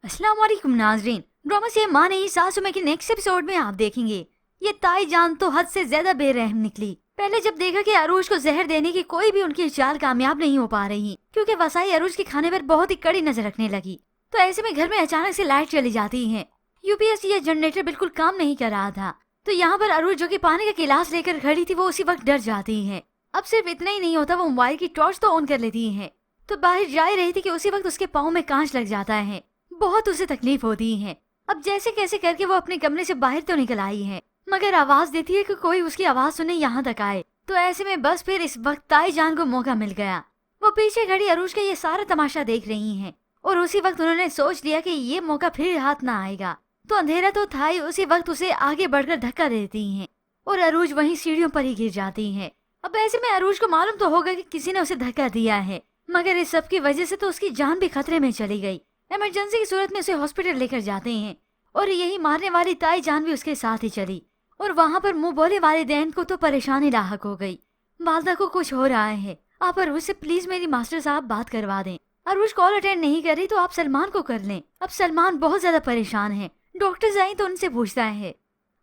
अस्सलाम वालेकुम नाजरीन। ड्रामा से माँ नहीं सासू में के नेक्स्ट एपिसोड में आप देखेंगे ये ताई जान तो हद से ज्यादा बेरहम निकली। पहले जब देखा कि अरूज को जहर देने की कोई भी उनकी चाल कामयाब नहीं हो पा रही क्योंकि वसाई अरूज के खाने पर बहुत ही कड़ी नजर रखने लगी, तो ऐसे में घर में अचानक से लाइट चली जाती है। यूपीएस ये जनरेटर बिल्कुल काम नहीं कर रहा था, तो यहाँ पर अरूज जो कि पानी का गिलास लेकर खड़ी थी वो उसी वक्त डर जाती है। अब सिर्फ इतना ही नहीं होता, वो मोबाइल की टॉर्च तो ऑन कर लेती है। तो बाहर जा रही थी कि उसी वक्त उसके पाँव में कांच लग जाता है। बहुत उसे तकलीफ होती है। अब जैसे कैसे करके वो अपने कमरे से बाहर तो निकल आई है, मगर आवाज देती है कि कोई उसकी आवाज सुने यहाँ तक आए। तो ऐसे में बस फिर इस वक्त ताई जान को मौका मिल गया। वो पीछे खड़ी अरूज का ये सारा तमाशा देख रही हैं और उसी वक्त उन्होंने सोच लिया कि ये मौका फिर हाथ ना आएगा। तो अंधेरा तो था ही, उसी वक्त उसे आगे बढ़कर धक्का देती हैं और अरूज वहीं सीढ़ियों पर ही गिर जाती है। अब ऐसे में अरूज को मालूम तो होगा कि किसी ने उसे धक्का दिया है, मगर इस सब की वजह से तो उसकी जान भी खतरे में चली गई। इमरजेंसी की सूरत में उसे हॉस्पिटल लेकर जाते हैं और यही मारने वाली ताई जान भी उसके साथ ही चली। और वहाँ पर मुंह बोले वालिदैन को तो परेशानी लाहक हो गई। वालदा को कुछ हो रहा है, आप अरूज से प्लीज मेरी मास्टर साहब बात करवा दें। अरूज कॉल अटेंड नहीं कर रही तो आप सलमान को कर लें। अब सलमान बहुत ज्यादा परेशान है, डॉक्टर्स आई तो उनसे पूछता है।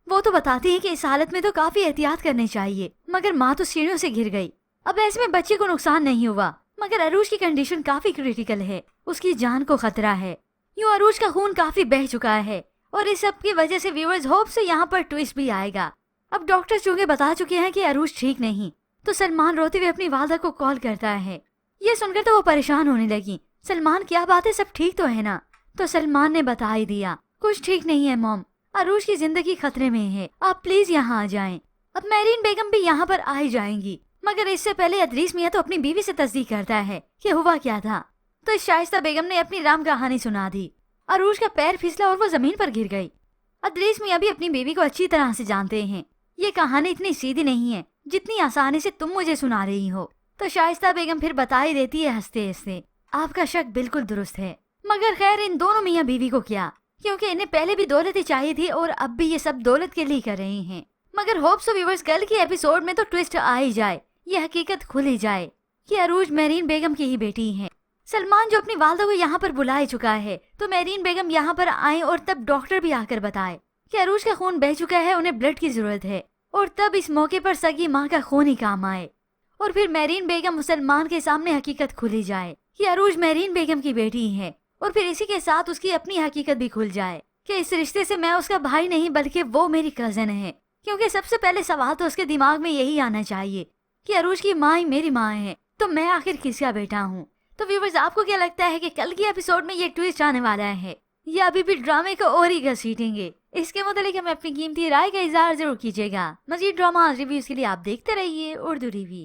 वो तो बताती है कि इस हालत में तो काफी एहतियात करनी चाहिए, मगर माँ तो सीढ़ियों से गिर गई। अब ऐसे में बच्चे को नुकसान नहीं हुआ, मगर अरूज की कंडीशन काफी क्रिटिकल है, उसकी जान को खतरा है। यूँ अरूज का खून काफी बह चुका है और इस सब की वजह से व्यूअर्स होप से यहाँ पर ट्विस्ट भी आएगा। अब डॉक्टर चूंकि बता चुके हैं कि अरूज ठीक नहीं, तो सलमान रोते हुए अपनी वालदा को कॉल करता है। ये सुनकर तो वो परेशान होने लगी। सलमान क्या बात है, सब ठीक तो है ना? तो सलमान ने बता ही दिया, कुछ ठीक नहीं है मॉम, अरूज की जिंदगी खतरे में है, आप प्लीज यहाँ आ जाएं। अब मेरीन बेगम भी यहाँ पर आ ही जाएंगी, मगर इससे पहले अदरीस मियाँ तो अपनी बीवी से तस्दीक करता है कि हुआ क्या था। तो शाइस्ता बेगम ने अपनी राम कहानी सुना दी। अरूज का पैर फिसला और वो जमीन पर गिर गई। अदरीस मियाँ भी अपनी बीवी को अच्छी तरह से जानते हैं, ये कहानी इतनी सीधी नहीं है जितनी आसानी से तुम मुझे सुना रही हो। तो शाइस्ता बेगम फिर बता ही देती है हंसते हंसते, आपका शक बिल्कुल दुरुस्त है, मगर खैर इन दोनों मियाँ बीवी को क्या, क्योंकि इन्हें पहले भी दौलत ही चाहिए थी और अब भी ये सब दौलत के लिए कर रहे हैं। मगर होप सो व्यूअर्स कल की एपिसोड में तो ट्विस्ट आ ही जाए, ये हकीकत खुल ही जाए कि अरूज मेरीन बेगम की ही बेटी है। सलमान जो अपनी वालदा को यहाँ पर बुला चुका है, तो मेरीन बेगम यहाँ पर आए और तब डॉक्टर भी आकर बताए कि अरूज का खून बह चुका है, उन्हें ब्लड की जरूरत है। और तब इस मौके पर सगी माँ का खून ही काम आए और फिर मेरीन बेगम मुसलमान के सामने हकीकत खुली जाए कि अरूज मेरीन बेगम की बेटी है। और फिर इसी के साथ उसकी अपनी हकीकत भी खुल जाए कि इस रिश्ते से मैं उसका भाई नहीं बल्कि वो मेरी कजन है। क्योंकि सबसे पहले सवाल तो उसके दिमाग में यही आना चाहिए कि अरूज की माँ ही मेरी माँ है, तो मैं आखिर किसका बेटा हूँ। तो व्यूअर्स आपको क्या लगता है कि कल की एपिसोड में ये ट्विस्ट आने वाला है या अभी भी ड्रामे को और ही घसीटेंगे? इसके मतलब हमें अपनी कीमती राय का इजहार जरूर कीजिएगा। मजीद ड्रामा रिव्यूज के लिए आप देखते रहिए उर्दू रिव्यू।